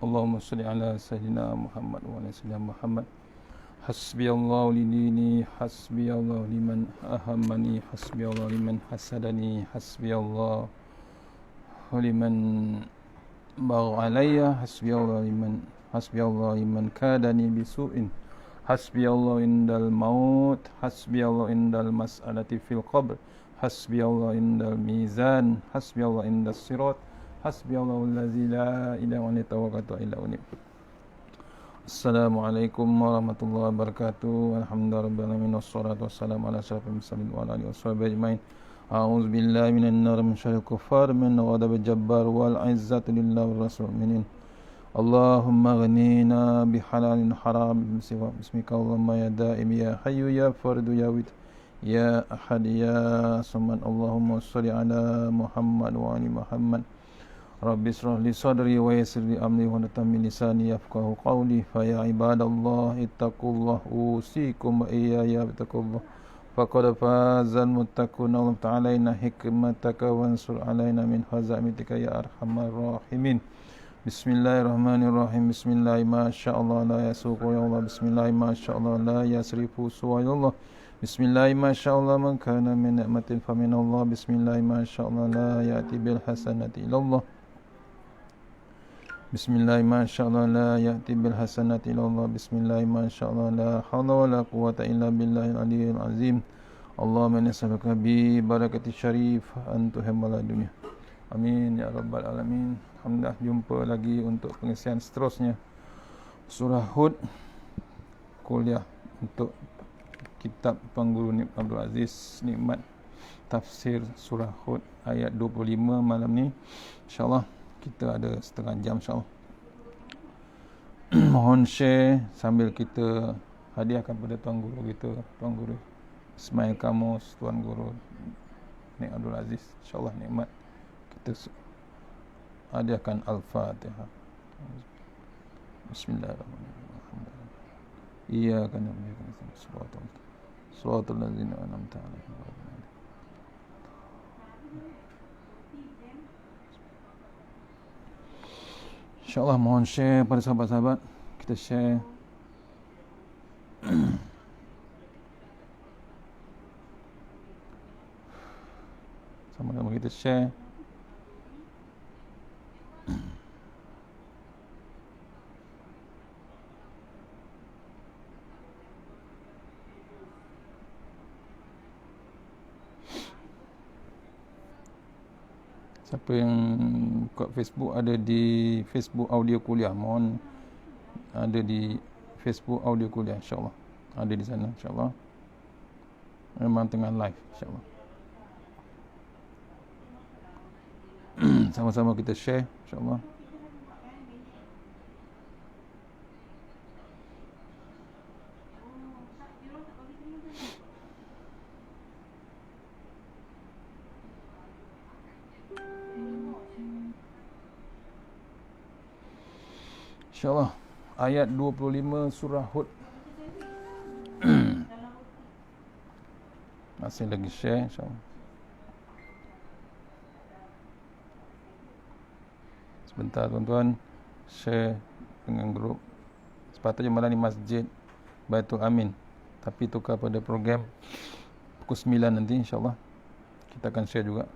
اللهم صل على سيدنا محمد وعلى سيدنا محمد. حسبي الله لديني، حسبي الله لمن أهمني، حسبي الله لمن حسدني، حسبي الله لمن بغى علي، حسبي الله لمن كادني بسوء، حسبي الله عند الموت، حسبي الله عند المسألة في القبر، حسبي الله عند الميزان، حسبي الله عند الصراط، حسبي الله الذي لا إله إلا هو توكلت إلا عليه. Assalamualaikum warahmatullahi wabarakatuh. Alhamdulillah rabbil alamin wassalatu wassalamu ala asyrafil mursalin wa ala alihi washabihi ajmain. A'udzu billahi minan nar min syarril kuffar min ghadabil jabbar wal izzatu lillahi war rasul mu'minin. Allahumma ghnina bihalalin haram bismika Allahumma ya daim ya hayyu ya fardu ya wid ya ahad ya samad. Allahumma shalli ala Muhammad wa ali Muhammad. Rabbi israh li sadri wa yassir li amri wa tammin lisani yafqahu qawli. Fa ya ibadallah ittaqullah usikum wa iyaya bittaqullah. Faqad fazal muttaqun. Allah ta'alaina hikmataka wansur alaina min hazamitika ya arhamar rahimin. Bismillahirrahmanirrahim. Bismillahi ma sya'allah la yasuqu ya Allah. Bismillahi ma sya'allah la yasrifu suwa ya Allah. Bismillahi ma sya'allah man kana min ni'matin fa min Allah. Bismillahi ma sya'allah la ya'ti bil hasanati ila Allah. Bismillahi ma sya'allah la ya'ti bil hasanati ila Allah. Bismillahi ma sya'allah la hawla wa la quwwata illa billahil aliyyil azim. Allahumma nas'aluka bi barakati syarif an tuhibal dunya. Amin ya rabbal alamin. Alhamdulillah, jumpa lagi untuk pengisian seterusnya surah Hud, kuliah untuk kitab Pengguru Abdul Aziz Nikmat tafsir surah Hud ayat 25 malam ni. InsyaAllah kita ada setengah jam insyaAllah. Mohon share sambil kita hadiahkan pada Tuan Guru kita, Tuan Guru Ismail Kamus, Tuan Guru Nik Abdul Aziz. InsyaAllah nikmat. Kita hadiahkan Al-Fatihah. Bismillahirrahmanirrahim. Iyyaka na'budu wa iyyaka nasta'in. Shiratal ladzina an'amta 'alaihim. InsyaAllah mohon share pada sahabat-sahabat. Kita share. Sama-sama kita share. Siapa yang buka Facebook, ada di Facebook Audio Kuliah, mohon ada di Facebook Audio Kuliah, insyaAllah ada di sana, insyaAllah memang tengah live, insyaAllah. Sama-sama kita share, insyaAllah. InsyaAllah ayat 25 surah Hud. Masih lagi share, insyaAllah. Sebentar tuan-tuan, share dengan grup. Sepatutnya malam ni Masjid Baitul Amin, tapi tukar pada program pukul 9 nanti, insyaAllah kita akan share juga.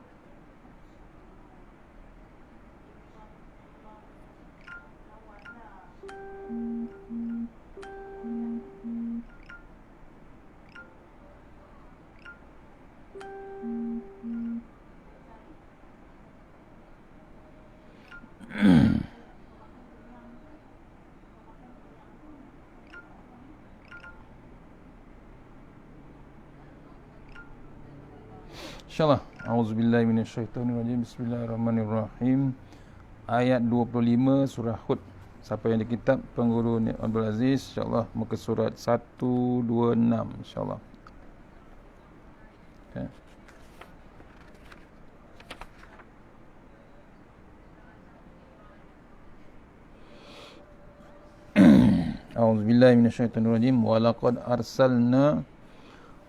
InsyaAllah. A'udzubillahi minasyaitonirrajim. Bismillahirrahmanirrahim. Ayat 25 surah Hud. Siapa yang di kitab Pengguru Nik Abdul Aziz, insyaAllah muka surat 126, insyaAllah. Okay. A'udzubillahi minasyaitonirrajim. Wa laqad arsalna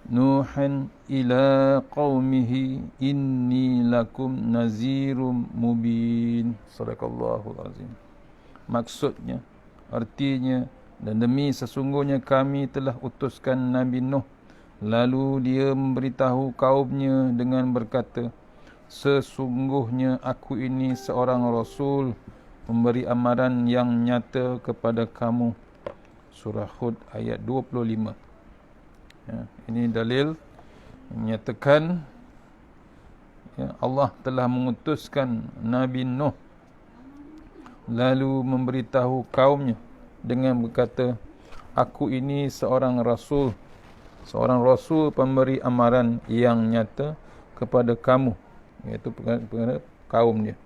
Nuhan ila qaumihi inni lakum nazirum mubin. Sadaqallahul azim. maksudnya, artinya, dan demi sesungguhnya kami telah utuskan Nabi Nuh. Lalu dia memberitahu kaumnya dengan berkata, sesungguhnya aku ini seorang Rasul, memberi amaran yang nyata kepada kamu. Surah Hud ayat 25. Ini dalil menyatakan Allah telah mengutuskan Nabi Nuh, lalu memberitahu kaumnya dengan berkata, aku ini seorang Rasul pemberi amaran yang nyata kepada kamu, iaitu kepada kaum dia.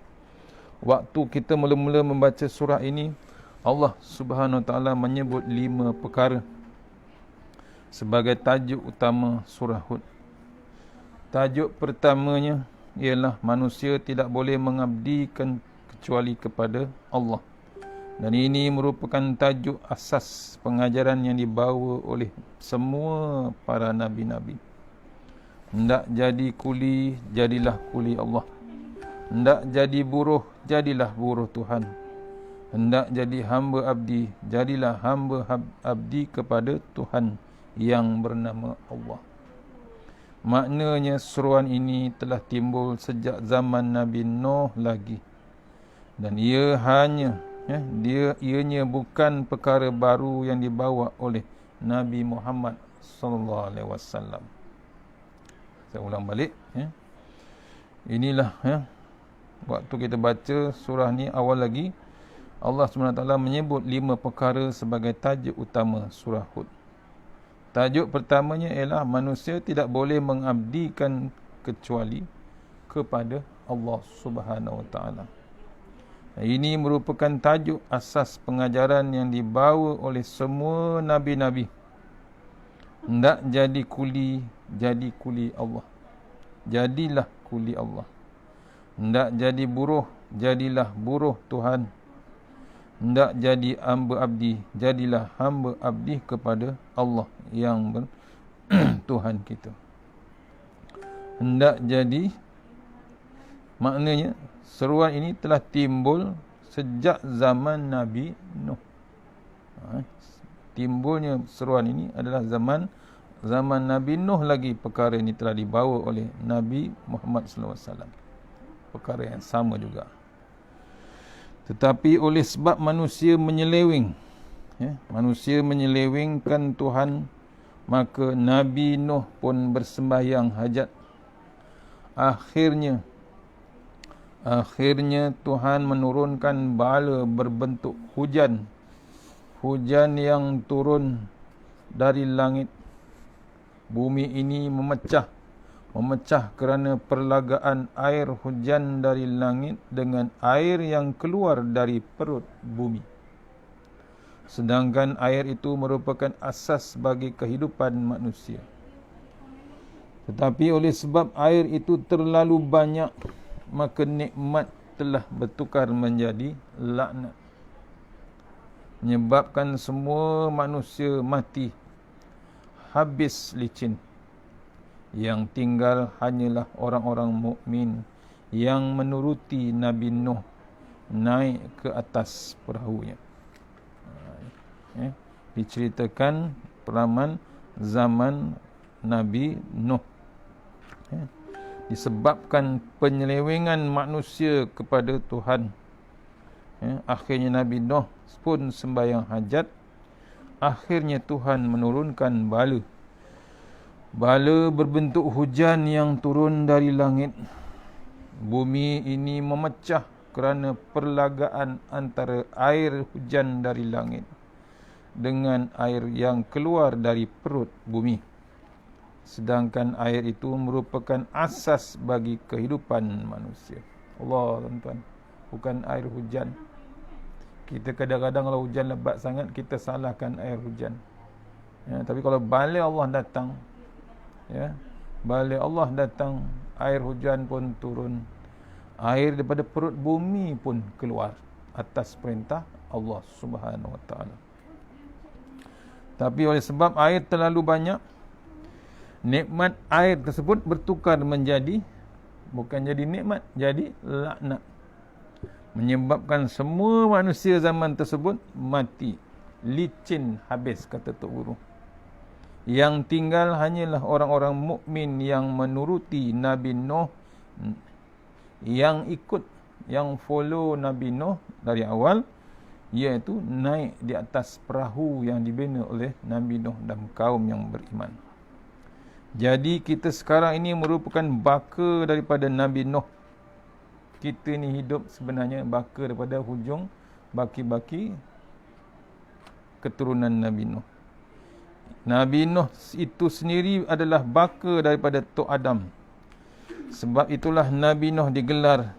Waktu kita mula-mula membaca surah ini, Allah Subhanahu Wa Taala menyebut 5 perkara sebagai tajuk utama surah Hud. Tajuk pertamanya ialah manusia tidak boleh mengabdikan kecuali kepada Allah. Dan ini merupakan tajuk asas pengajaran yang dibawa oleh semua para nabi-nabi. Hendak jadi kuli, jadilah kuli Allah. Hendak jadi buruh, jadilah buruh Tuhan. Hendak jadi hamba abdi, jadilah hamba abdi kepada Tuhan yang bernama Allah. Maknanya seruan ini telah timbul sejak zaman Nabi Nuh lagi. Dan ianya bukan perkara baru yang dibawa oleh Nabi Muhammad sallallahu alaihi wasallam. Saya ulang balik, Inilah waktu kita baca surah ni awal lagi, Allah SWT menyebut 5 perkara sebagai tajuk utama surah Hud. Tajuk pertamanya ialah manusia tidak boleh mengabdikan kecuali kepada Allah Subhanahu Wa Taala. Ini merupakan tajuk asas pengajaran yang dibawa oleh semua nabi-nabi. Hendak jadi kuli Allah. Jadilah kuli Allah. Hendak jadi buruh, jadilah buruh Tuhan. Hendak jadi hamba abdi, jadilah hamba abdi kepada Allah yang Tuhan kita. Hendak jadi, maknanya seruan ini telah timbul sejak zaman Nabi Nuh. Timbulnya seruan ini adalah zaman Nabi Nuh lagi perkara ini telah dibawa oleh Nabi Muhammad SAW. Perkara yang sama juga. Tetapi oleh sebab manusia menyeleweng, manusia menyelewengkan Tuhan, maka Nabi Nuh pun bersembahyang hajat. Akhirnya Tuhan menurunkan bala berbentuk hujan. Hujan yang turun dari langit. Bumi ini memecah kerana perlagaan air hujan dari langit dengan air yang keluar dari perut bumi. Sedangkan air itu merupakan asas bagi kehidupan manusia. Tetapi oleh sebab air itu terlalu banyak, maka nikmat telah bertukar menjadi laknat, menyebabkan semua manusia mati, habis licin. Yang tinggal hanyalah orang-orang mukmin yang menuruti Nabi Nuh naik ke atas perahunya. Diceritakan peraman zaman Nabi Nuh. Disebabkan penyelewengan manusia kepada Tuhan, akhirnya Nabi Nuh pun sembahyang hajat. Akhirnya Tuhan menurunkan bala berbentuk hujan yang turun dari langit. Bumi ini memecah kerana perlagaan antara air hujan dari langit dengan air yang keluar dari perut bumi. Sedangkan air itu merupakan asas bagi kehidupan manusia. Allah, tuan-tuan, bukan air hujan. Kita kadang-kadang kalau hujan lebat sangat, kita salahkan air hujan. Tapi kalau balik Allah datang, balik Allah datang, air hujan pun turun, air daripada perut bumi pun keluar atas perintah Allah Subhanahu Wa Taala. Tapi oleh sebab air terlalu banyak, nikmat air tersebut bertukar menjadi, bukan jadi nikmat, jadi laknat. menyebabkan semua manusia zaman tersebut mati, licin habis, kata Tok Guru. Yang tinggal hanyalah orang-orang mukmin yang menuruti Nabi Nuh, yang ikut, yang follow Nabi Nuh dari awal, iaitu naik di atas perahu yang dibina oleh Nabi Nuh dan kaum yang beriman. Jadi kita sekarang ini merupakan baka daripada Nabi Nuh. Kita ni hidup sebenarnya baka daripada hujung baki-baki keturunan Nabi Nuh. Nabi Nuh itu sendiri adalah baka daripada Tok Adam. Sebab itulah Nabi Nuh digelar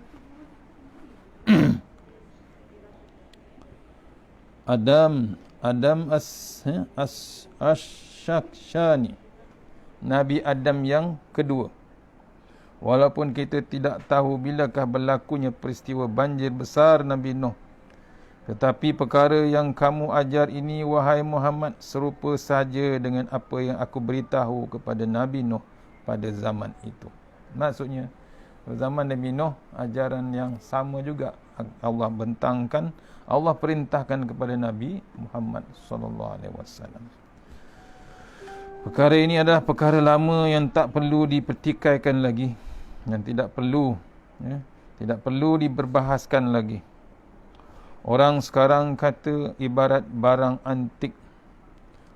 Adam Ash-Shakshani, Nabi Adam yang kedua. Walaupun kita tidak tahu bilakah berlakunya peristiwa banjir besar Nabi Nuh, tetapi perkara yang kamu ajar ini, wahai Muhammad, serupa saja dengan apa yang aku beritahu kepada Nabi Nuh pada zaman itu. Maksudnya, zaman Nabi Nuh, ajaran yang sama juga Allah bentangkan, Allah perintahkan kepada Nabi Muhammad SAW. Perkara ini adalah perkara lama yang tak perlu dipertikaikan lagi, yang tidak perlu diberbahaskan lagi. Orang sekarang kata ibarat barang antik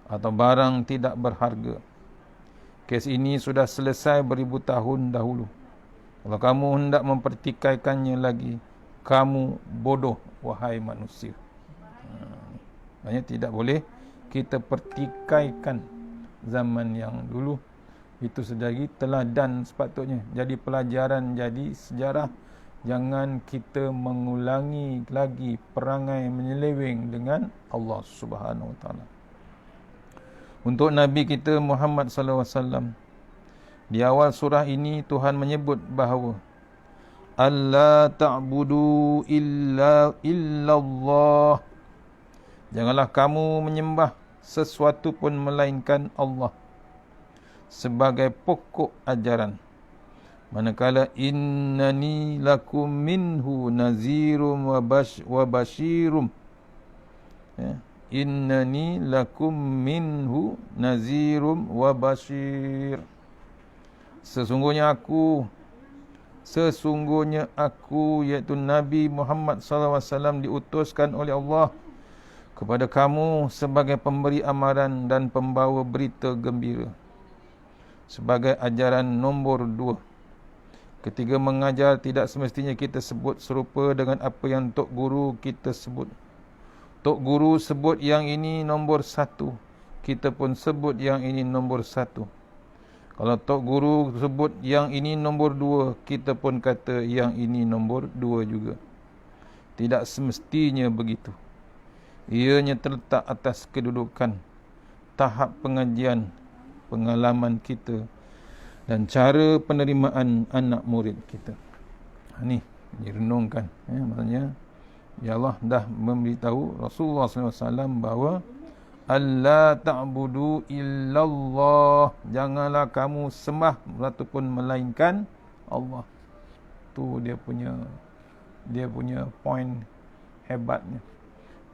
atau barang tidak berharga. Kes ini sudah selesai beribu tahun dahulu. Kalau kamu hendak mempertikaikannya lagi, kamu bodoh, wahai manusia. Maksudnya tidak boleh kita pertikaikan zaman yang dulu. Itu sedari teladan sepatutnya. Jadi pelajaran, jadi sejarah. Jangan kita mengulangi lagi perangai menyeleweng dengan Allah Subhanahu Wa Taala. Untuk Nabi kita Muhammad sallallahu alaihi wasallam, di awal surah ini Tuhan menyebut bahawa alla ta'budu illallah. Janganlah kamu menyembah sesuatu pun melainkan Allah sebagai pokok ajaran. Manakala innani lakum minhu nazirum wa basyirum. Innani lakum minhu nazirum wa basyir. Sesungguhnya aku iaitu Nabi Muhammad SAW diutuskan oleh Allah kepada kamu sebagai pemberi amaran dan pembawa berita gembira. Sebagai ajaran nombor 2. Ketika mengajar, tidak semestinya kita sebut serupa dengan apa yang Tok Guru kita sebut. Tok Guru sebut yang ini nombor 1, kita pun sebut yang ini nombor 1. Kalau Tok Guru sebut yang ini nombor 2, kita pun kata yang ini nombor 2 juga. Tidak semestinya begitu. Ianya terletak atas kedudukan, tahap pengajian, pengalaman kita dan cara penerimaan anak murid kita. Ni direnungkan. Maksudnya, ya Allah dah memberitahu Rasulullah SAW bahawa alla ta'budu illallah, janganlah kamu sembah ataupun melainkan Allah. Tu dia punya poin hebatnya.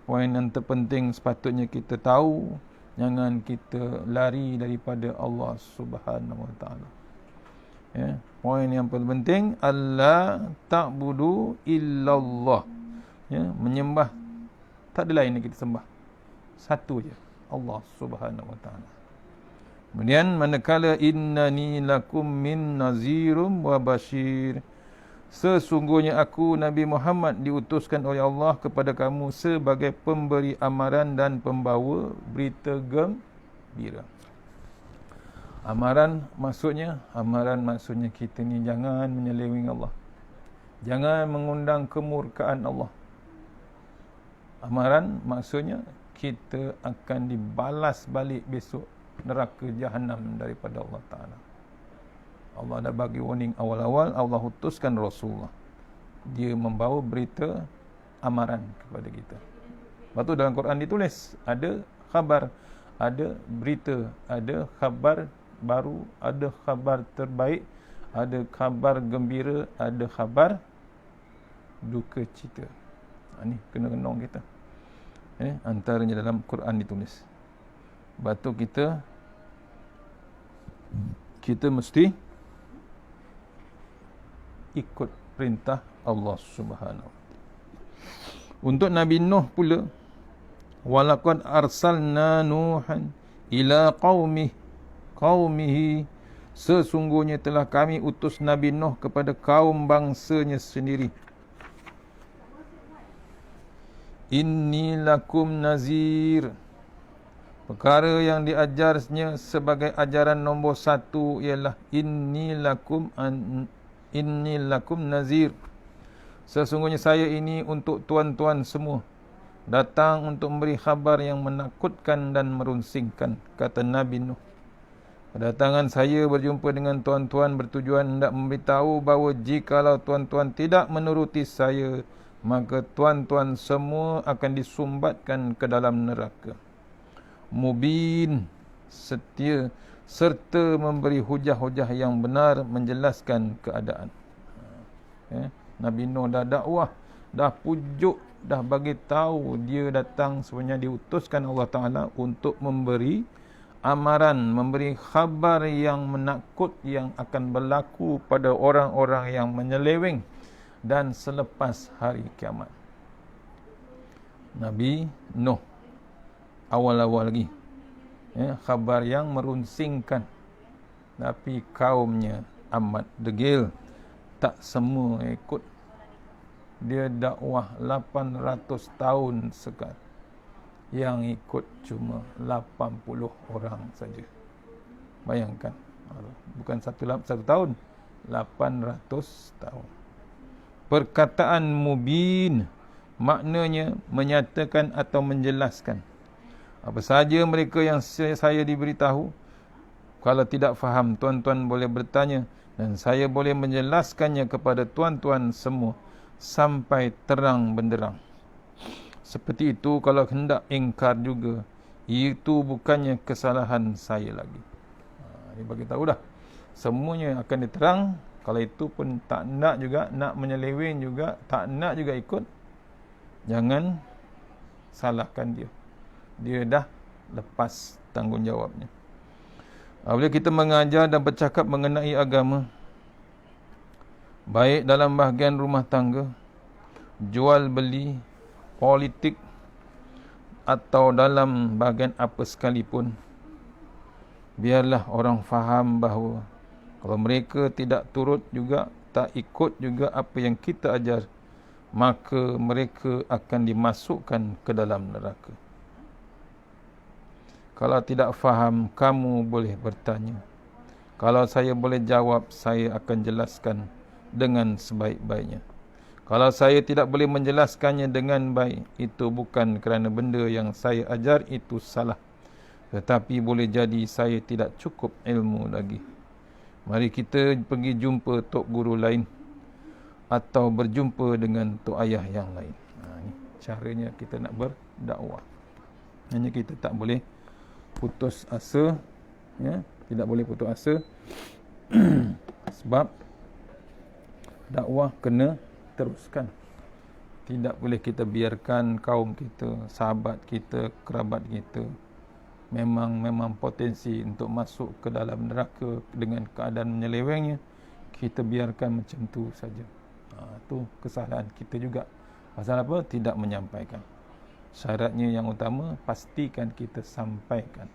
Poin yang terpenting sepatutnya kita tahu, jangan kita lari daripada Allah Subhanahu Wa Taala. Poin yang paling penting, alla ta'budu illallah. Menyembah tak ada lain yang kita sembah, satu je, Allah Subhanahu Wa Taala. Kemudian manakala innani lakum min nazirum wa basyir, sesungguhnya aku Nabi Muhammad diutuskan oleh Allah kepada kamu sebagai pemberi amaran dan pembawa berita gembira. Amaran maksudnya kita ni jangan menyeleweng Allah. Jangan mengundang kemurkaan Allah. Amaran maksudnya kita akan dibalas balik besok neraka jahanam daripada Allah Ta'ala. Allah dah bagi warning awal-awal, Allah utuskan Rasulullah. Dia membawa berita amaran kepada kita. Lepas tu dalam Quran ditulis, ada khabar, ada berita, ada khabar baru, ada khabar terbaik, ada khabar gembira, ada khabar duka cita. Ini kena renung kita. Antaranya dalam Quran ditulis. Sebab tu kita mesti ikut perintah Allah Subhanahu. Untuk Nabi Nuh pula, walaqad arsalna Nuhan ila qaumihi, sesungguhnya telah kami utus Nabi Nuh kepada kaum bangsanya sendiri. Inni lakum nazir. Perkara yang diajarnya sebagai ajaran nombor 1 ialah inni lakum nazir. Sesungguhnya saya ini untuk tuan-tuan semua, datang untuk memberi khabar yang menakutkan dan merunsingkan, kata Nabi Nuh. Kedatangan saya berjumpa dengan tuan-tuan bertujuan hendak memberitahu bahawa jikalau tuan-tuan tidak menuruti saya, maka tuan-tuan semua akan disumbatkan ke dalam neraka. Mubin, setia, serta memberi hujah-hujah yang benar menjelaskan keadaan. Nabi Nuh dah dakwah, dah pujuk, dah bagi tahu dia datang sebenarnya diutuskan Allah Ta'ala untuk memberi amaran, memberi khabar yang menakut yang akan berlaku pada orang-orang yang menyeleweng dan selepas hari kiamat. Nabi Nuh awal-awal lagi, khabar yang merunsingkan, tapi kaumnya amat degil, tak semua ikut. Dia dakwah 800 tahun sekali, yang ikut cuma 80 orang saja. Bayangkan, bukan satu tahun, 800 tahun. Perkataan mubin maknanya menyatakan atau menjelaskan. Apa saja mereka yang saya diberitahu, kalau tidak faham, tuan-tuan boleh bertanya dan saya boleh menjelaskannya kepada tuan-tuan semua sampai terang benderang. Seperti itu kalau hendak ingkar juga, itu bukannya kesalahan saya lagi. Dia bagi tahu dah, semuanya akan diterang. Kalau itu pun tak nak juga, nak menyeleweng juga, tak nak juga ikut, jangan salahkan dia. Dia dah lepas tanggungjawabnya. Apabila kita mengajar dan bercakap mengenai agama, baik dalam bahagian rumah tangga, jual beli, politik, atau dalam bahagian apa sekalipun, biarlah orang faham bahawa kalau mereka tidak turut juga, tak ikut juga apa yang kita ajar, maka mereka akan dimasukkan ke dalam neraka. Kalau tidak faham, kamu boleh bertanya. Kalau saya boleh jawab, saya akan jelaskan dengan sebaik-baiknya. Kalau saya tidak boleh menjelaskannya dengan baik, itu bukan kerana benda yang saya ajar itu salah, tetapi boleh jadi saya tidak cukup ilmu lagi. Mari kita pergi jumpa tok guru lain atau berjumpa dengan tok ayah yang lain. Ini caranya kita nak berdakwah. Hanya kita tak boleh putus asa, tidak boleh putus asa sebab dakwah kena teruskan. Tidak boleh kita biarkan kaum kita, sahabat kita, kerabat kita memang potensi untuk masuk ke dalam neraka dengan keadaan menyelewengnya, kita biarkan macam tu saja. Itu kesalahan kita juga. Pasal apa? Tidak menyampaikan. Syaratnya yang utama, pastikan kita sampaikan.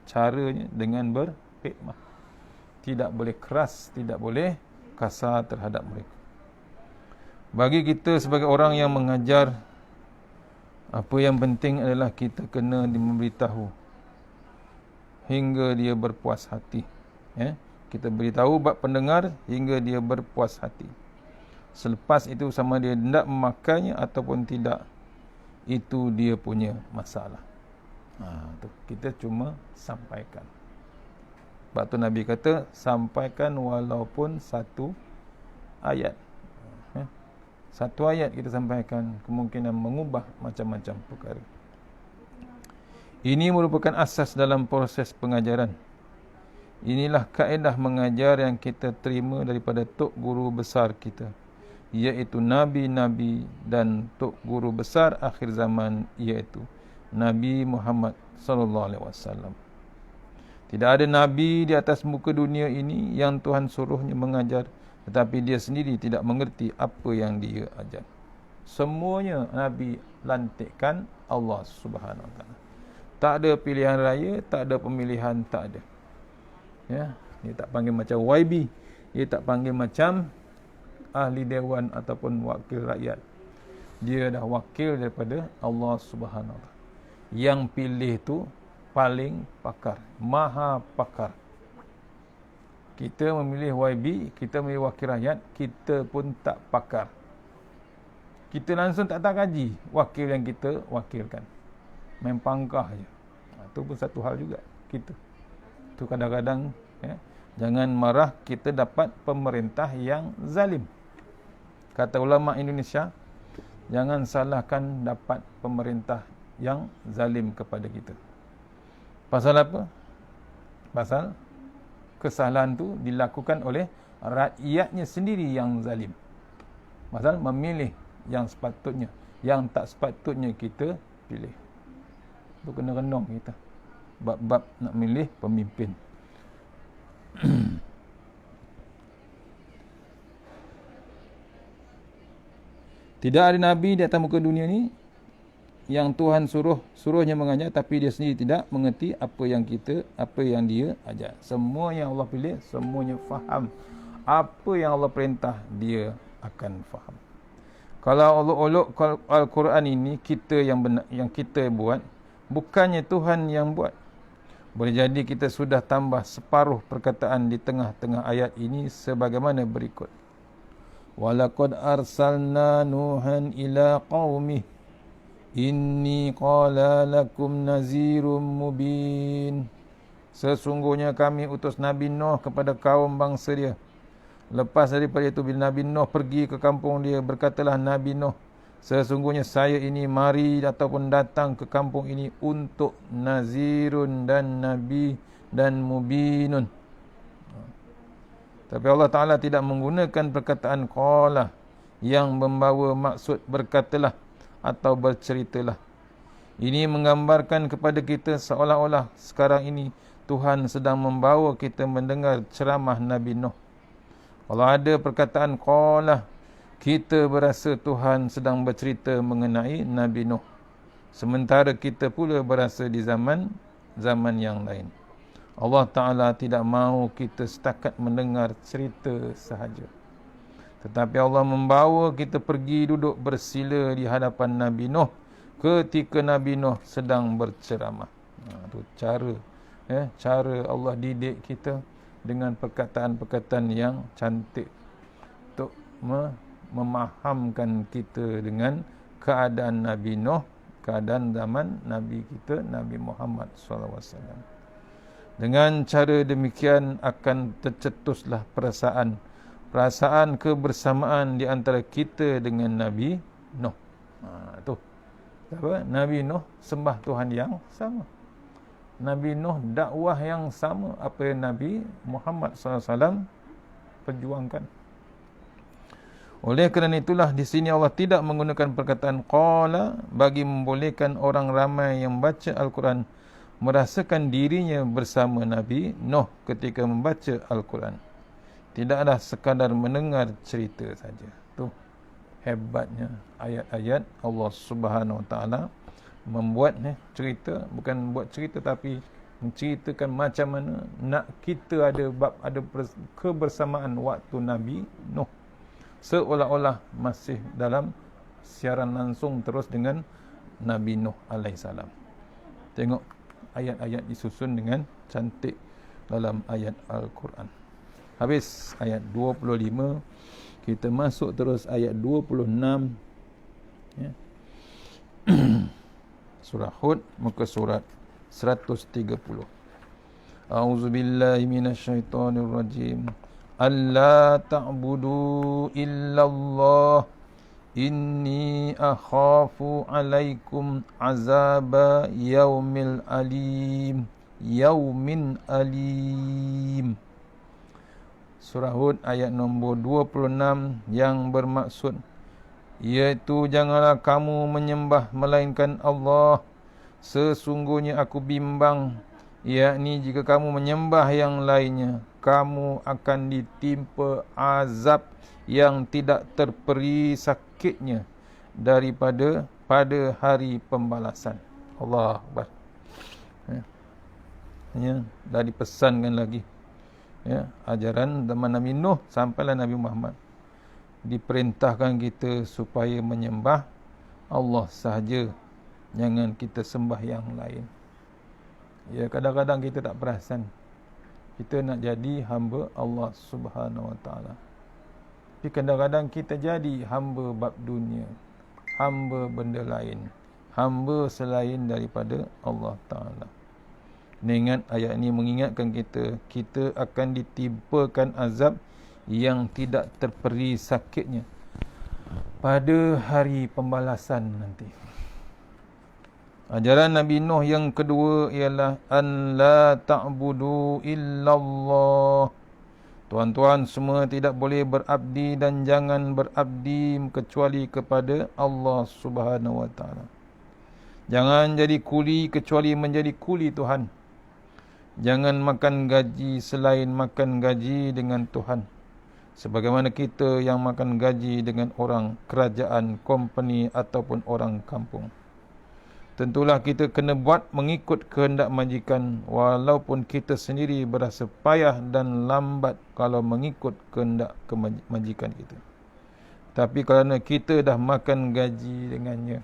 Caranya dengan berhikmah. Tidak boleh keras, tidak boleh kasar terhadap mereka. Bagi kita sebagai orang yang mengajar, apa yang penting adalah kita kena memberitahu hingga dia berpuas hati. Kita beritahu bab pendengar hingga dia berpuas hati. Selepas itu sama dia hendak memakainya ataupun tidak, itu dia punya masalah. Kita cuma sampaikan. Sebab tu Nabi kata, sampaikan walaupun satu ayat. Satu ayat kita sampaikan, kemungkinan mengubah macam-macam perkara. Ini merupakan asas dalam proses pengajaran. Inilah kaedah mengajar yang kita terima daripada tok guru besar kita, iaitu nabi-nabi dan tok guru besar akhir zaman, iaitu Nabi Muhammad sallallahu alaihi wasallam. Tidak ada nabi di atas muka dunia ini yang Tuhan suruhnya mengajar, tetapi dia sendiri tidak mengerti apa yang dia ajar. Semuanya nabi lantikkan Allah Subhanahu wa taala. Tak ada pilihan raya, tak ada pemilihan, tak ada. Ya, dia tak panggil macam YB, dia tak panggil macam ahli dewan ataupun wakil rakyat. Dia dah wakil daripada Allah Subhanahu wa taala. Yang pilih tu paling pakar, maha pakar. Kita memilih YB, kita memilih wakil rakyat, kita pun tak pakar. Kita langsung tak kaji wakil yang kita wakilkan. Main pangkah je. Itu pun satu hal juga kita. Tu kadang-kadang jangan marah kita dapat pemerintah yang zalim. Kata ulama Indonesia, jangan salahkan dapat pemerintah yang zalim kepada kita. Pasal apa? Pasal kesalahan tu dilakukan oleh rakyatnya sendiri yang zalim. Pasal memilih yang sepatutnya, yang tak sepatutnya kita pilih. Itu kena renung kita bab-bab nak milih pemimpin. Tidak ada nabi di atas muka dunia ni yang Tuhan suruhnya mengajar, tapi dia sendiri tidak mengerti apa yang dia ajar. Semua yang Allah pilih, semuanya faham. Apa yang Allah perintah, dia akan faham. Kalau olok-olok Al-Quran ini kita yang benar, yang kita buat, bukannya Tuhan yang buat. Boleh jadi kita sudah tambah separuh perkataan di tengah-tengah ayat ini sebagaimana berikut. Walaqad arsalna Nuhan ila qaumih inni qala lakum nazirum mubin. Sesungguhnya kami utus Nabi Nuh kepada kaum bangsa dia. Lepas daripada itu bila Nabi Nuh pergi ke kampung dia, berkatalah Nabi Nuh, sesungguhnya saya ini mari ataupun datang ke kampung ini untuk nazirun dan nabi dan mubinun. Tapi Allah Ta'ala tidak menggunakan perkataan qala yang membawa maksud berkatalah atau berceritalah. Ini menggambarkan kepada kita seolah-olah sekarang ini Tuhan sedang membawa kita mendengar ceramah Nabi Nuh. Kalau ada perkataan qala, kita berasa Tuhan sedang bercerita mengenai Nabi Nuh. Sementara kita pula berasa di zaman yang lain. Allah Ta'ala tidak mahu kita setakat mendengar cerita sahaja. Tetapi Allah membawa kita pergi duduk bersila di hadapan Nabi Nuh ketika Nabi Nuh sedang berceramah. Itu cara Allah didik kita dengan perkataan-perkataan yang cantik untuk memahamkan kita dengan keadaan Nabi Nuh, keadaan zaman Nabi kita Nabi Muhammad SAW. Dengan cara demikian akan tercetuslah perasaan kebersamaan di antara kita dengan Nabi Nuh. Tu. Apa? Nabi Nuh sembah Tuhan yang sama. Nabi Nuh dakwah yang sama apa yang Nabi Muhammad SAW perjuangkan. Oleh kerana itulah di sini Allah tidak menggunakan perkataan qala bagi membolehkan orang ramai yang baca Al-Quran merasakan dirinya bersama Nabi Nuh ketika membaca Al-Quran. Tidaklah sekadar mendengar cerita saja. Tu hebatnya ayat-ayat Allah Subhanahu Wa Taala membuat cerita, bukan buat cerita tapi menceritakan macam mana nak kita ada kebersamaan waktu Nabi Nuh. Seolah-olah masih dalam siaran langsung terus dengan Nabi Nuh alaihissalam. Tengok ayat-ayat disusun dengan cantik dalam ayat Al-Quran. Habis ayat 25, kita masuk terus ayat 26. Ya. Surah Hud, muka surat 130. A'udzubillahi minasyaitonirrajim. Alla ta'budu illallah inni akhafu alaikum azaba yaumin alim. Surah Hud ayat nombor 26 yang bermaksud iaitu janganlah kamu menyembah melainkan Allah. Sesungguhnya aku bimbang, yakni jika kamu menyembah yang lainnya, kamu akan ditimpa azab yang tidak terperi sakitnya daripada pada hari pembalasan. Allah Akbar. Ya, dah dipesankan lagi. Ya, ajaran zaman Nabi Nuh sampailah Nabi Muhammad. Diperintahkan kita supaya menyembah Allah sahaja, jangan kita sembah yang lain. Ya, kadang-kadang kita tak perasan kita nak jadi hamba Allah Subhanahu Wa Taala. Tapi kadang-kadang kita jadi hamba bab dunia, hamba benda lain, hamba selain daripada Allah Taala. Ingat ayat ini mengingatkan kita akan ditimpakan azab yang tidak terperi sakitnya pada hari pembalasan nanti. Ajaran Nabi Nuh yang kedua ialah an la ta'budu illallah. Tuan-tuan semua tidak boleh berabdi dan jangan berabdi kecuali kepada Allah Subhanahu Wa Taala. Jangan jadi kuli kecuali menjadi kuli Tuhan. Jangan makan gaji selain makan gaji dengan Tuhan. Sebagaimana kita yang makan gaji dengan orang kerajaan, company ataupun orang kampung. Tentulah kita kena buat mengikut kehendak majikan, walaupun kita sendiri berasa payah dan lambat kalau mengikut kehendak majikan kita. Tapi kerana kita dah makan gaji dengannya,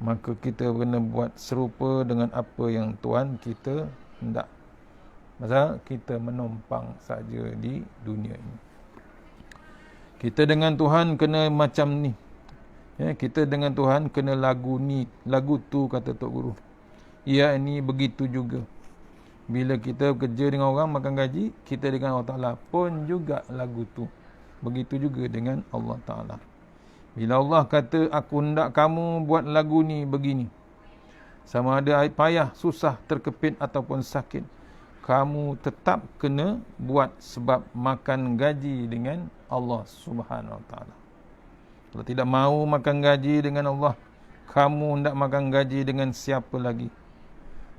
maka kita kena buat serupa dengan apa yang Tuhan kita hendak. Pasal kita menumpang saja di dunia ini. Kita dengan Tuhan kena macam ni. Ya, kita dengan Tuhan kena lagu ni, lagu tu kata Tok Guru. Ya, ini begitu juga. Bila kita kerja dengan orang makan gaji, kita dengan Allah Ta'ala pun juga lagu tu. Begitu juga dengan Allah Ta'ala. Bila Allah kata, aku hendak kamu buat lagu ni begini. Sama ada payah, susah, terkepit ataupun sakit, kamu tetap kena buat sebab makan gaji dengan Allah Subhanahu Wa Taala. Kalau tidak mahu makan gaji dengan Allah, kamu hendak makan gaji dengan siapa lagi?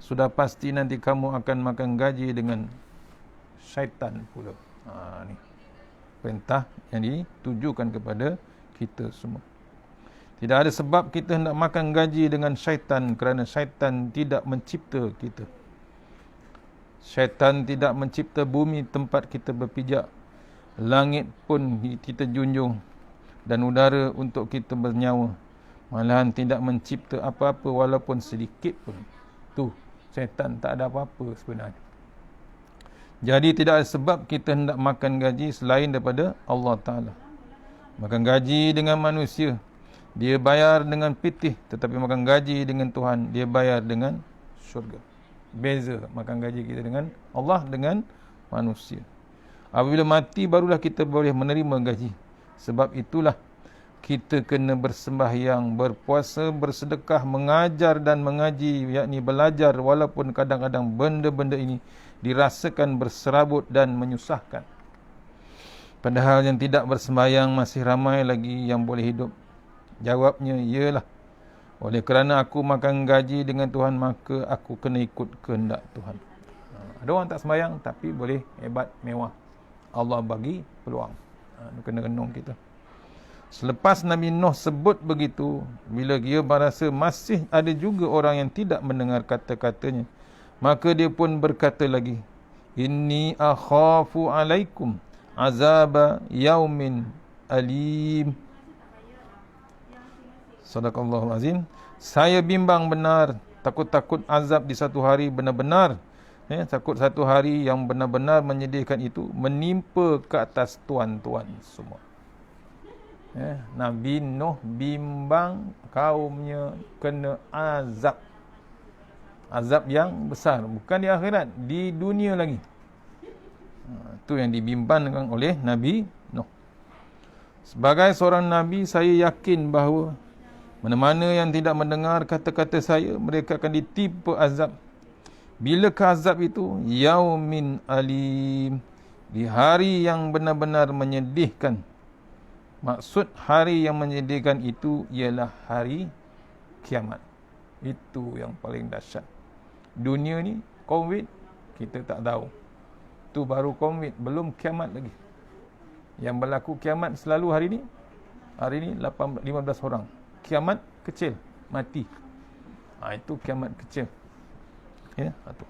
Sudah pasti nanti kamu akan makan gaji dengan syaitan pula. Ni perintah yang ditujukan kepada kita semua. Tidak ada sebab kita hendak makan gaji dengan syaitan, kerana syaitan tidak mencipta kita. Syaitan tidak mencipta bumi tempat kita berpijak. Langit pun kita junjung, dan udara untuk kita bernyawa. Malahan tidak mencipta apa-apa walaupun sedikit pun. Tu, syaitan tak ada apa-apa sebenarnya. Jadi tidak ada sebab kita hendak makan gaji selain daripada Allah Ta'ala. Makan gaji dengan manusia, dia bayar dengan pitih. Tetapi makan gaji dengan Tuhan, dia bayar dengan syurga. Beza makan gaji kita dengan Allah dengan manusia. Apabila mati barulah kita boleh menerima gaji. Sebab itulah kita kena bersembahyang, berpuasa, bersedekah, mengajar dan mengaji, yakni belajar, walaupun kadang-kadang benda-benda ini dirasakan berserabut dan menyusahkan. Padahal yang tidak bersembahyang masih ramai lagi yang boleh hidup. Jawabnya ialah, oleh kerana aku makan gaji dengan Tuhan, maka aku kena ikut kehendak Tuhan. Ada orang tak sembahyang tapi boleh hebat, mewah. Allah bagi peluang. Kena renung kita. Selepas Nabi Nuh sebut begitu, bila dia berasa masih ada juga orang yang tidak mendengar kata-katanya, maka dia pun berkata lagi, inni akhafu alaikum azaba yaumin alim. Sadaqallahul azim. Saya bimbang benar, takut-takut azab di satu hari benar-benar. Takut satu hari yang benar-benar menyedihkan itu menimpa ke atas tuan-tuan semua. Nabi Nuh bimbang kaumnya kena azab. Azab yang besar. Bukan di akhirat, di dunia lagi. Itu yang dibimbangkan oleh Nabi Nuh. Sebagai seorang Nabi, saya yakin bahawa mana-mana yang tidak mendengar kata-kata saya, mereka akan ditimpa azab. Bila ke azab itu? Yaumin alim. Di hari yang benar-benar menyedihkan. Maksud hari yang menyedihkan itu ialah hari kiamat. Itu yang paling dahsyat. Dunia ni COVID kita tak tahu. Tu baru COVID, belum kiamat lagi. Yang berlaku kiamat selalu hari ni. Hari ni 15 orang. Kiamat kecil, mati. Itu kiamat kecil. Ya, itu.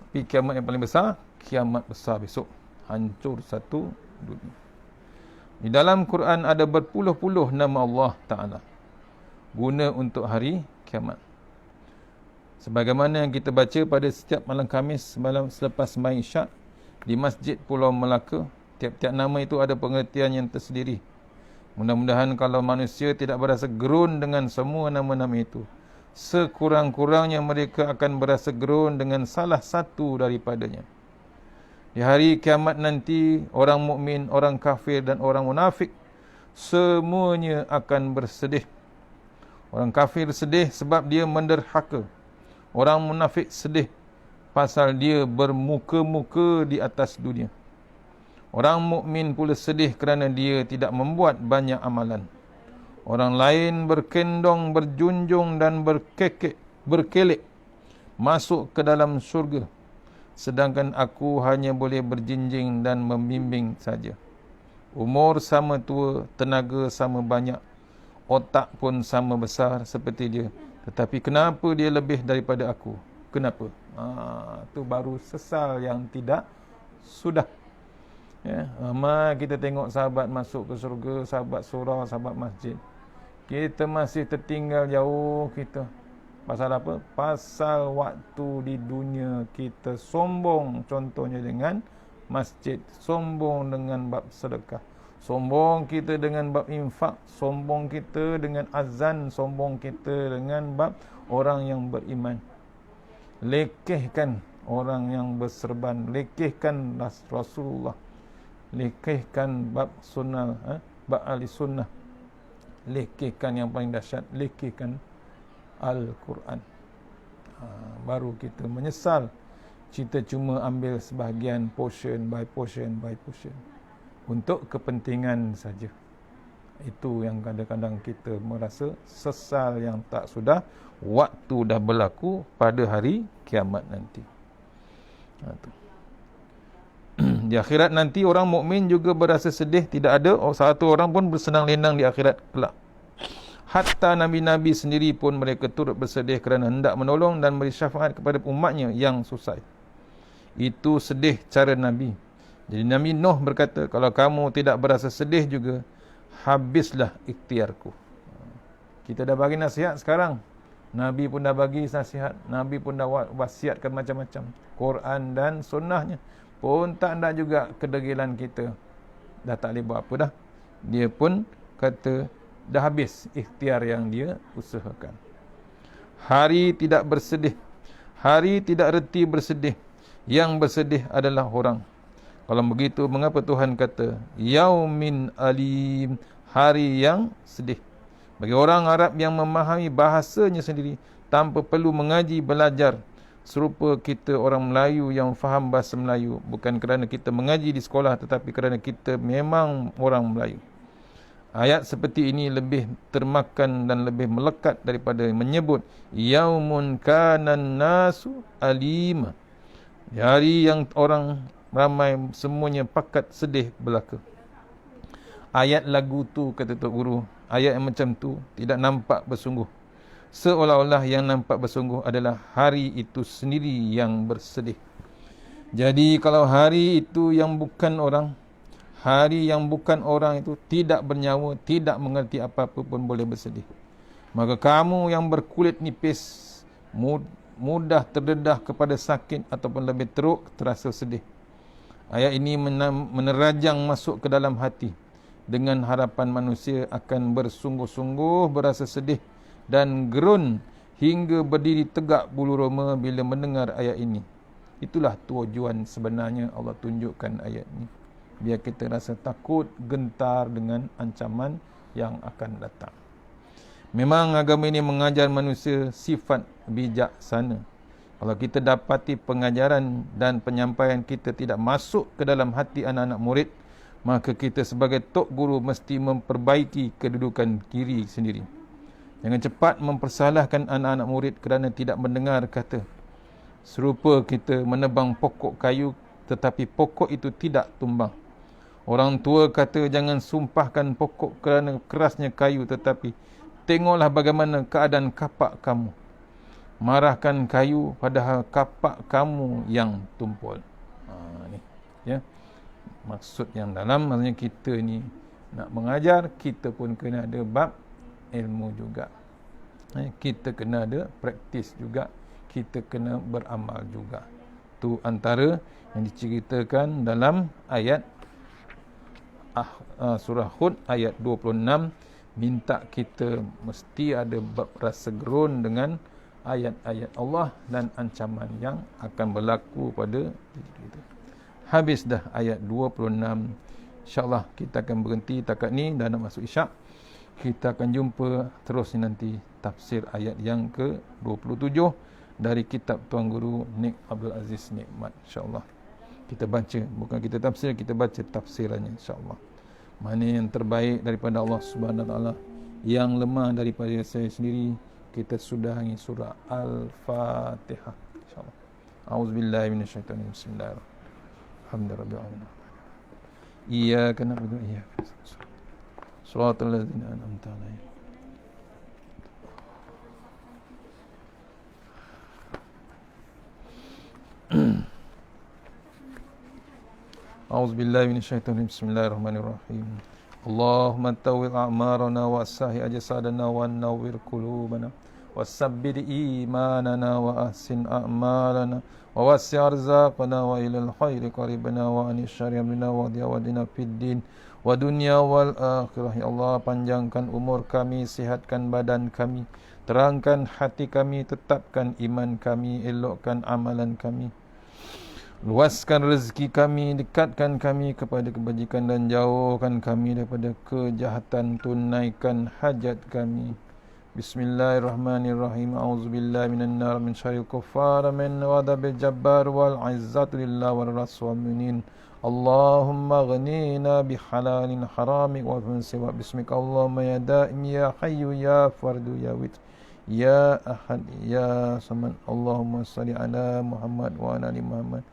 Tapi kiamat yang paling besar, kiamat besar besok. Hancur satu dunia. Di dalam Quran ada berpuluh-puluh nama Allah Ta'ala guna untuk hari kiamat. Sebagaimana yang kita baca pada setiap malam Khamis selepas sembahyang Isyak di Masjid Pulau Melaka, tiap-tiap nama itu ada pengertian yang tersendiri. Mudah-mudahan kalau manusia tidak berasa gerun dengan semua nama-nama itu, sekurang-kurangnya mereka akan berasa gerun dengan salah satu daripadanya. Di hari kiamat nanti, orang mukmin, orang kafir dan orang munafik semuanya akan bersedih. Orang kafir sedih sebab dia menderhaka. Orang munafik sedih pasal dia bermuka-muka di atas dunia. Orang mukmin pula sedih kerana dia tidak membuat banyak amalan. Orang lain berkendong, berjunjung dan berkelek masuk ke dalam syurga. Sedangkan aku hanya boleh berjinjing dan membimbing saja. Umur sama tua, tenaga sama banyak, otak pun sama besar seperti dia. Tetapi kenapa dia lebih daripada aku? Kenapa? Itu baru sesal yang tidak sudah. Ya, mari kita tengok sahabat masuk ke surga, sahabat surah, sahabat masjid. Kita masih tertinggal jauh kita. Pasal apa? Pasal waktu di dunia kita sombong, contohnya dengan masjid, sombong dengan bab sedekah, sombong kita dengan bab infak, sombong kita dengan azan, sombong kita dengan bab orang yang beriman. Lekehkan orang yang berserban, lekehkan Rasulullah, lekehkan bab sunnah, bab ahli sunnah, lekehkan yang paling dahsyat, lekehkan Al-Quran. Baru kita menyesal. Kita cuma ambil sebahagian portion by portion by portion untuk kepentingan saja. Itu yang kadang-kadang kita merasa sesal yang tak sudah. Waktu dah berlaku pada hari kiamat nanti. Di akhirat nanti orang mukmin juga berasa sedih. Tidak ada satu orang pun bersenang lenang di akhirat kelak. Hatta Nabi-Nabi sendiri pun mereka turut bersedih kerana hendak menolong dan beri syafaat kepada umatnya yang susah. Itu sedih cara Nabi. Jadi Nabi Nuh berkata, kalau kamu tidak berasa sedih juga, habislah ikhtiarku. Kita dah bagi nasihat sekarang. Nabi pun dah bagi nasihat. Nabi pun dah wasiatkan macam-macam. Quran dan sunnahnya pun tak ada juga kedegilan kita. Dah tak boleh buat apa dah. Dia pun kata, dah habis ikhtiar yang dia usahakan. Hari tidak bersedih. Hari tidak reti bersedih. Yang bersedih adalah orang. Kalau begitu, mengapa Tuhan kata Yaumin alim, hari yang sedih? Bagi orang Arab yang memahami bahasanya sendiri tanpa perlu mengaji belajar, serupa kita orang Melayu yang faham bahasa Melayu, bukan kerana kita mengaji di sekolah, tetapi kerana kita memang orang Melayu. Ayat seperti ini lebih termakan dan lebih melekat daripada menyebut Yaumun kanan nasu alima, hari yang orang ramai semuanya pakat sedih belaka. Ayat lagu tu, kata Tok Guru, ayat yang macam tu tidak nampak bersungguh. Seolah-olah yang nampak bersungguh adalah hari itu sendiri yang bersedih. Jadi kalau hari itu yang bukan orang, hari yang bukan orang itu tidak bernyawa, tidak mengerti apa-apa pun boleh bersedih. Maka kamu yang berkulit nipis, mudah terdedah kepada sakit ataupun lebih teruk terasa sedih. Ayat ini menerajang masuk ke dalam hati dengan harapan manusia akan bersungguh-sungguh berasa sedih dan gerun hingga berdiri tegak bulu roma bila mendengar ayat ini. Itulah tujuan sebenarnya Allah tunjukkan ayat ini. Biar kita rasa takut, gentar dengan ancaman yang akan datang. Memang agama ini mengajar manusia sifat bijaksana. Kalau kita dapati pengajaran dan penyampaian kita tidak masuk ke dalam hati anak-anak murid, maka kita sebagai tok guru mesti memperbaiki kedudukan diri sendiri. Jangan cepat mempersalahkan anak-anak murid kerana tidak mendengar kata. Serupa kita menebang pokok kayu tetapi pokok itu tidak tumbang. Orang tua kata jangan sumpahkan pokok kerana kerasnya kayu, tetapi tengoklah bagaimana keadaan kapak kamu. Marahkan kayu padahal kapak kamu yang tumpul. Ni ya. Maksud yang dalam, maksudnya kita ni nak mengajar, kita pun kena ada bab ilmu juga. Kita kena ada praktis juga. Kita kena beramal juga. Tu antara yang diceritakan dalam ayat surah Hud ayat 26, minta kita mesti ada rasa gerun dengan ayat-ayat Allah dan ancaman yang akan berlaku pada diri kita. Habis dah ayat 26. InsyaAllah kita akan berhenti takat ni dan nak masuk isyak. Kita akan jumpa terus nanti tafsir ayat yang ke-27 dari kitab Tuan Guru Nik Abdul Aziz Nikmat, insyaAllah. Kita baca, bukan kita tafsir, kita baca tafsirannya, insyaAllah. Mana yang terbaik daripada Allah Subhanahu Wa Taala, yang lemah daripada saya sendiri, kita sudahi surah Al-Fatihah, insyaAllah. A'udzubillahi minasyaitanir rajim. Bismillahirrahmanirrahim. Alhamdulillahirabbil alamin. Iyyaka na'budu wa iyyaka nasta'in. Shiratal ladzina an'amta 'alaihim. A'udzubillahi minasyaitonir rajim. Bismillahirrahmanirrahim. Allahumma tawwil a'marana wa asahi ajsadana wa nawwir qulubana wasabbir imanana wa ahsin a'malana wa wasi' arzaqana wa ilal khairi qaribana wa anil syarri amrina wa diyawadina fid din wa dunya wal akhirah. Ya Allah, panjangkan umur kami, sihatkan badan kami, terangkan hati kami, tetapkan iman kami, elokkan amalan kami, luaskan rezeki kami, dekatkan kami kepada kebajikan dan jauhkan kami daripada kejahatan, tunaikan hajat kami. Bismillahirrahmanirrahim. A'udzubillahi minan nar min syarril kuffar min ghadabil jabbar wal izzatu lillahi wal rasul mu'minin. Allahumma ghnina bihalalin haramik wa min siwa bismika Allahumma ya daim ya hayyu ya fardu ya wit ya ahad ya samad. Allahumma salli ala Muhammad wa ala ali Muhammad.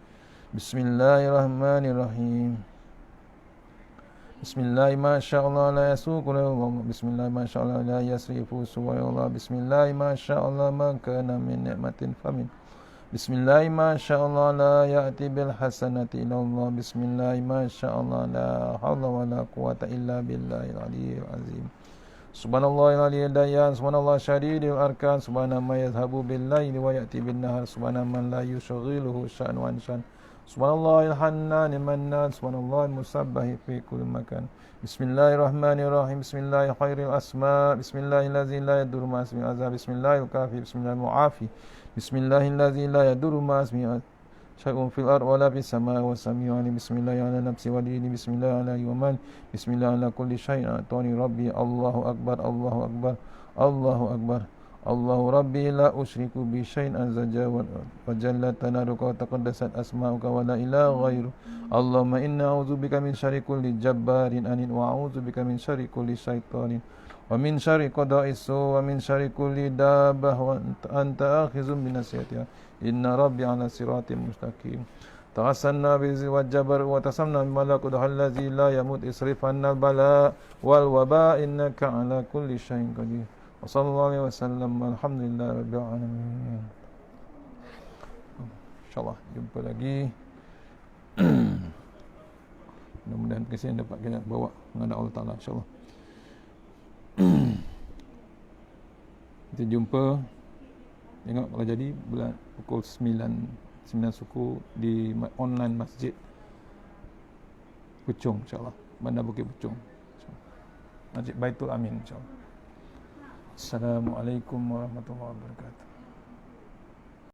Bismillahirrahmanirrahim. Bismillah masyaallah la yasuqu bismillah masyaallah la yasrifu suwayallah. Bismillah masyaallah ma kana min ni'matin famin. Bismillah masyaallah la ya'ti bil hasanati illallah. Bismillah masyaallah la haula wala quwata illa billahil aliyyil azim. Subhanallahil aliyyil dayan, subhanallah syadidil arkan, subhana ma yadhhabu bil laili wa ya'ti bin nahar, subhana man la yushghiluhu sya'an wa anshan. Subhanallahil hannanil mannan, subhanallahil musabbahi fi kulli makan. Bismillahirrahmanirrahim. Bismillahil khairil asma. Bismillahil ladzi la yadurru ma ismihi azab. Bismillahil kafi. Bismillahil muafi. Bismillahil ladzi la yadurru ma ismihi syai'un fil ardi wa la fis samaa'i wa sami'un 'alim. Bismillah ala nafsi wa dini. Bismillah ala yuman. Bismillah ala kulli syai'in atani rabbi. Allahu akbar. Allahu akbar. Allahu akbar. Allahu Rabbi la usyriku bi syai'in azza wa jalla tanaruka wa taqaddasat asma'uka wa la ilaha ghairu. Allahumma inna a'udzubika min syarri kulli jabbarin anin wa a'udzubika min syarri kulli syaitanin wa min syarri qada'is su wa min syarri kulli dabbah wa anta akhizun bi nasiyatiha. Inna rabbi ala siratin mustaqim. Taqassanna bizi wa jabar wa tasamna malakut allazi la yamut isrif anna al-bala wal waba innaka ala kulli syai'in qadir. Wassallallahu alaihi wasallam. Alhamdulillahirabbil alamin. InsyaAllah jumpa lagi. Mudah-mudahan kesian dapat kita bawa menghadap Allah Ta'ala, insyaAllah. Kita jumpa, tengok kalau jadi bulan pukul 9 suku di online masjid Puchong, insyaAllah, Bandar Bukit Puchong, Masjid Baitul Amin, insyaAllah. Assalamualaikum warahmatullahi wabarakatuh.